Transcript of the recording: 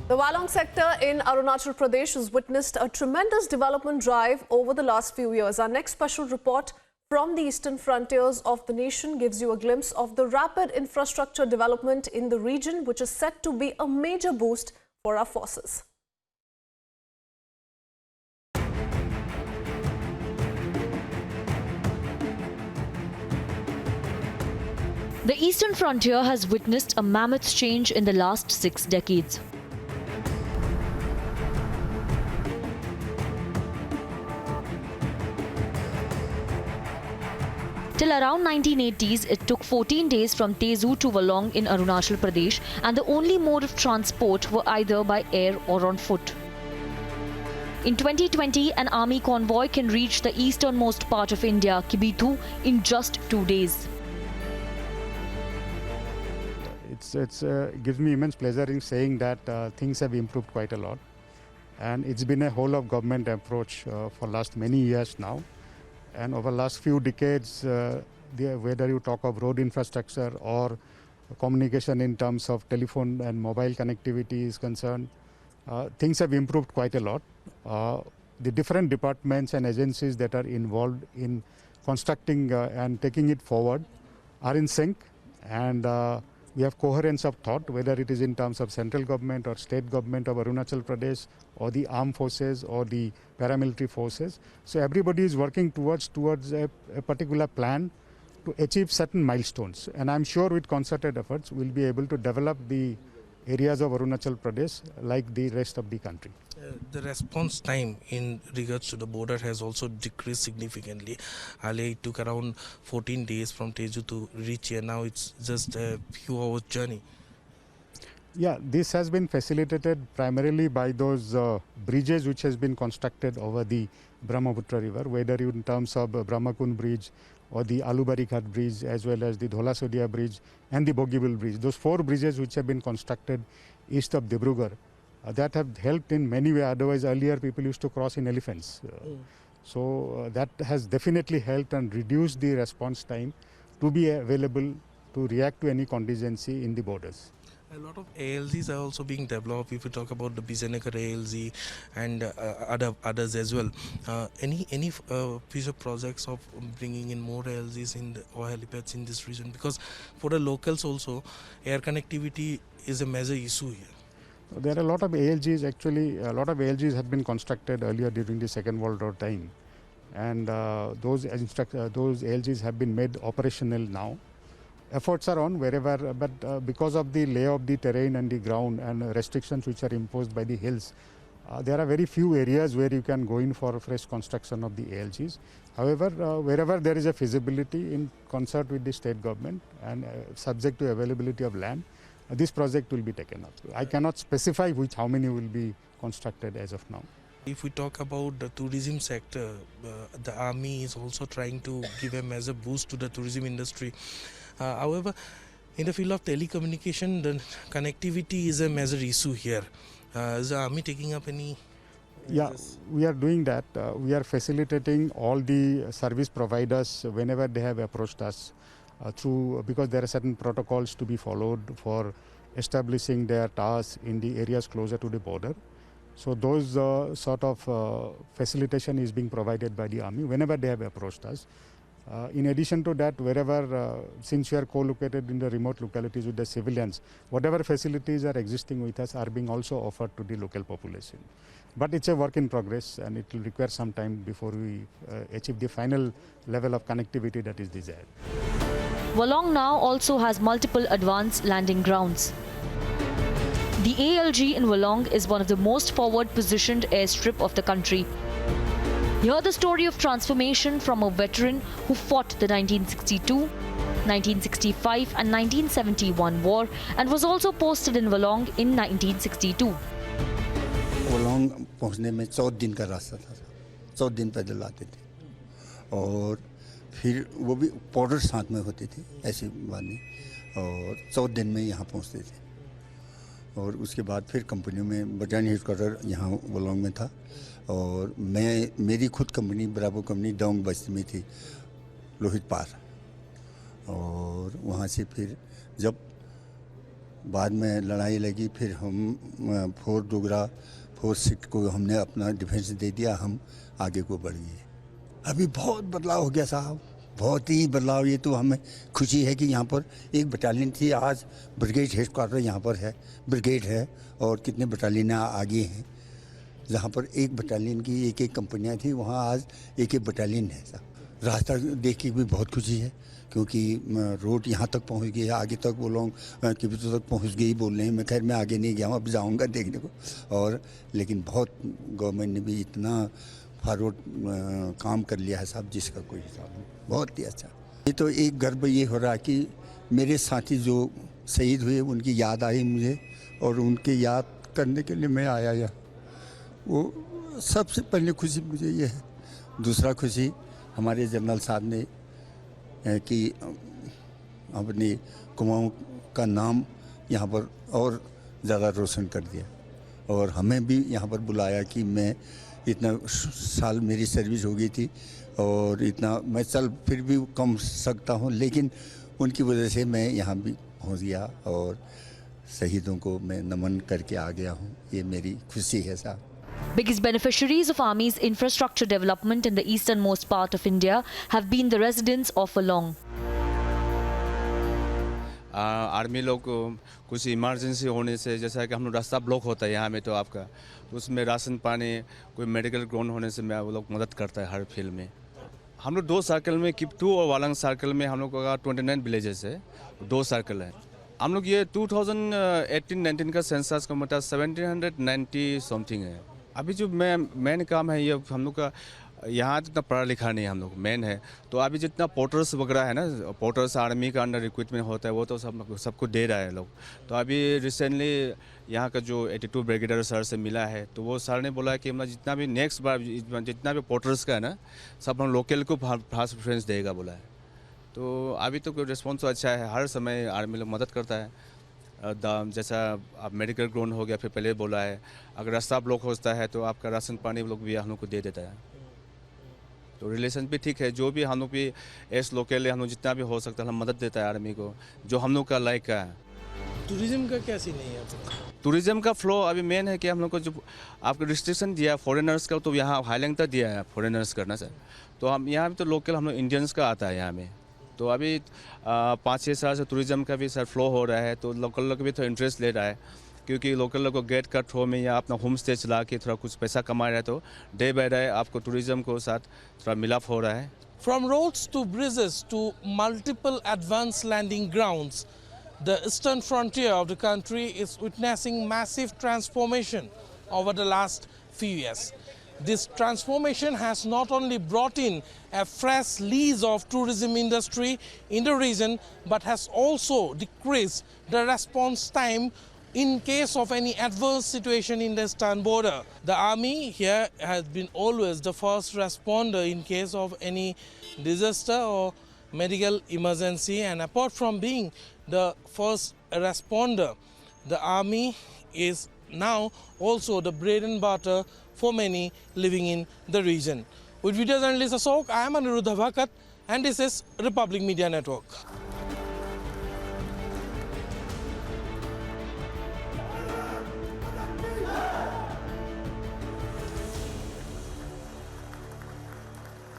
The Walong sector in Arunachal Pradesh has witnessed a tremendous development drive over the last few years. Our next special report from the eastern frontiers of the nation gives you a glimpse of the rapid infrastructure development in the region, which is set to be a major boost for our forces. The eastern frontier has witnessed a mammoth change in the last 6 decades. Till around 1980s, it took 14 days from Tezu to Walong in Arunachal Pradesh, and the only mode of transport were either by air or on foot. In 2020, an army convoy can reach the easternmost part of India, Kibithu, in just 2 days. It gives me immense pleasure in saying that things have improved quite a lot, and it's been a whole of government approach for last many years now. And over the last few decades, whether you talk of road infrastructure or communication in terms of telephone and mobile connectivity is concerned, things have improved quite a lot. The different departments and agencies that are involved in constructing and taking it forward are in sync, and we have coherence of thought, whether it is in terms of central government or state government of Arunachal Pradesh or the armed forces or the paramilitary forces. So everybody is working towards a particular plan to achieve certain milestones. And I'm sure with concerted efforts, we'll be able to develop the areas of Arunachal Pradesh like the rest of the country. The response time in regards to the border has also decreased significantly. Earlier it took around 14 days from Tezu to reach here. Now it's just a few hours journey. Yeah, this has been facilitated primarily by those bridges which has been constructed over the Brahmaputra River, whether in terms of Brahmakund Bridge or the Alubari Ghat Bridge, as well as the Dhola-Sodia Bridge and the Bogibul Bridge. Those 4 bridges which have been constructed east of Dibrugarh, that have helped in many ways. Otherwise, earlier people used to cross in elephants. So that has definitely helped and reduced the response time to be available to react to any contingency in the borders. A lot of ALZs are also being developed. If we talk about the Bijanagar ALZ and others as well. Any future projects of bringing in more ALZs in or helipads in this region? Because for the locals also, air connectivity is a major issue here. There are a lot of ALGs. Actually, a lot of ALGs had been constructed earlier during the Second World War time, and those ALGs have been made operational now. Efforts are on wherever, but because of the lay of the terrain and the ground and restrictions which are imposed by the hills, there are very few areas where you can go in for fresh construction of the ALGs. However, wherever there is a feasibility in concert with the state government and subject to availability of land, this project will be taken up. I cannot specify how many will be constructed as of now. If we talk about the tourism sector, the army is also trying to give a major boost to the tourism industry. However, in the field of telecommunication, the connectivity is a major issue here. Is the army taking up any? Yeah, we are doing that. We are facilitating all the service providers whenever they have approached us because there are certain protocols to be followed for establishing their towers in the areas closer to the border. So those sort of facilitation is being provided by the army whenever they have approached us. In addition to that, wherever, since we are co-located in the remote localities with the civilians, whatever facilities are existing with us are being also offered to the local population. But it's a work in progress, and it will require some time before we achieve the final level of connectivity that is desired. Walong now also has multiple advanced landing grounds. The ALG in Walong is one of the most forward-positioned airstrip of the country. Hear the story of transformation from a veteran who fought the 1962, 1965 and 1971 war and was also posted in Walong in 1962. Walong पहुंचने में 14 दिन का रास्ता था, 14 दिन पैदल आते थे और फिर वो भी पाउडर साथ में होती थी, ऐसी बात नहीं, और 14 दिन में यहाँ पहुँचते थे और उसके बाद फिर कंपनियों में बटालियन हेडक्वार्टर यहाँ वलोंग में था और मेरी खुद कंपनी ब्रावो कंपनी डोंग बस्ती में थी, लोहित पार, और वहाँ से फिर जब बाद में लड़ाई लगी, फिर हम फोर्स डोगरा फोर्स को हमने अपना डिफेंस दे दिया, हम आगे को बढ़ गए। अभी बहुत बदलाव हो गया साहब, बहुत ही बदलाव। ये तो हमें खुशी है कि यहाँ पर एक बटालियन थी, आज ब्रिगेड हेडक्वार्टर यहाँ पर है, ब्रिगेड है, और कितने बटालियन आगे हैं। जहाँ पर एक बटालियन की एक एक कंपनियाँ थी, वहाँ आज एक एक बटालियन है साहब। रास्ता देख के भी बहुत खुशी है, क्योंकि रोड यहाँ तक पहुँच गई है, आगे तक वो लोग किबितों तक पहुँच गई बोल रहे हैं। मैं खैर मैं आगे नहीं गया हूँ, अब जाऊँगा देखने को। और लेकिन बहुत गवर्नमेंट ने भी इतना फॉरवर्ड काम कर लिया है साहब, जिसका कोई हिसाब नहीं, बहुत ही अच्छा। ये तो एक गर्व ये हो रहा है कि मेरे साथी जो शहीद हुए उनकी याद आई मुझे, और उनके याद करने के लिए मैं आया यहाँ। वो सबसे पहले खुशी मुझे ये है। दूसरा खुशी हमारे जनरल साहब ने कि अपनी कुमाऊं का नाम यहाँ पर और ज़्यादा रोशन कर दिया, और हमें भी यहाँ पर बुलाया कि मैं इतना साल मेरी सर्विस हो गई थी, और इतना मैं चल फिर भी कम सकता हूँ, लेकिन उनकी वजह से मैं यहाँ भी पहुँच गया, और शहीदों को मैं नमन करके आ गया हूँ। ये मेरी खुशी है साहब। Biggest beneficiaries of Army's infrastructure development in the easternmost part of India have been the residents of Wolong. Army लोग को कुछ इमरजेंसी होने से, जैसा कि हम लोग रास्ता ब्लॉक होता है यहाँ में तो आपका, तो उसमें राशन पानी, कोई मेडिकल ग्राउंड होने से मैं वो लोग मदद करता है हर फील्ड में। हम लोग 2 सर्कल में, किप्टू और वालंग सर्कल में हम लोग का 29 विलेजेस है, 2 सर्कल है। हम लोग ये 2018-19 का सेंसस का मतलब 1790 समथिंग है। अभी जो मेन काम है ये हम लोग का, यहाँ जितना पढ़ा लिखा नहीं हम लोग मेन है, तो अभी जितना पोर्टर्स वगैरह है ना, पोर्टर्स आर्मी का अंडर रिक्रूटमेंट होता है, वो तो सबको दे रहा है लोग। तो अभी रिसेंटली यहाँ का जो 82 ब्रिगेडियर सर से मिला है, तो वो सर ने बोला कि मतलब जितना भी नेक्स्ट बार जितना भी पोर्टर्स का है ना, सब हम लोकल को फास्ट प्रेफरेंस देगा बोला है। तो अभी तो कोई रिस्पॉन्स तो अच्छा है, हर समय आर्मी लोग मदद करता है। जैसा आप मेडिकल ग्राउंड हो गया, फिर पहले बोला है, अगर रास्ता ब्लॉक होता है तो आपका राशन पानी लोग भी हम लोग को दे देता है। तो रिलेशन भी ठीक है, जो भी हम लोग भी एस लोकल हम लोग जितना भी हो सकता है हम मदद देता है आर्मी को, जो हम लोग का लाइक का है। टूरिज्म का क्या सीन है? टूरिज्म का फ्लो अभी मेन है कि हम लोग को जो आपको रिस्ट्रिक्शन दिया फॉरेनर्स का, तो यहाँ हाईलैंड तक दिया है फॉरेनर्स करना सर। तो हम यहाँ भी तो लोकल हम लोग इंडियंस का आता है यहाँ में। तो अभी 5-6 साल से टूरिज्म का भी सर फ्लो हो रहा है, तो लोकल लोग भी थोड़ा इंटरेस्ट ले रहा है, क्योंकि लोकल लोग को गेट का थ्रो में या अपना होम स्टे चला के थोड़ा कुछ पैसा कमा रहा है, तो डे बाय डे आपको टूरिज्म को साथ थोड़ा मिलाप हो रहा है। From roads to bridges to multiple advanced landing grounds, the eastern frontier of the country is witnessing massive transformation over the last few years. This transformation has not only brought in a fresh lease of tourism industry in the region, but has also decreased the response time in case of any adverse situation in the eastern border. The army here has been always the first responder in case of any disaster or medical emergency, and apart from being the first responder, the army is now also the bread and butter for many living in the region. With video journalist Ashok, I am Aniruddha Bhakat, and this is Republic Media Network.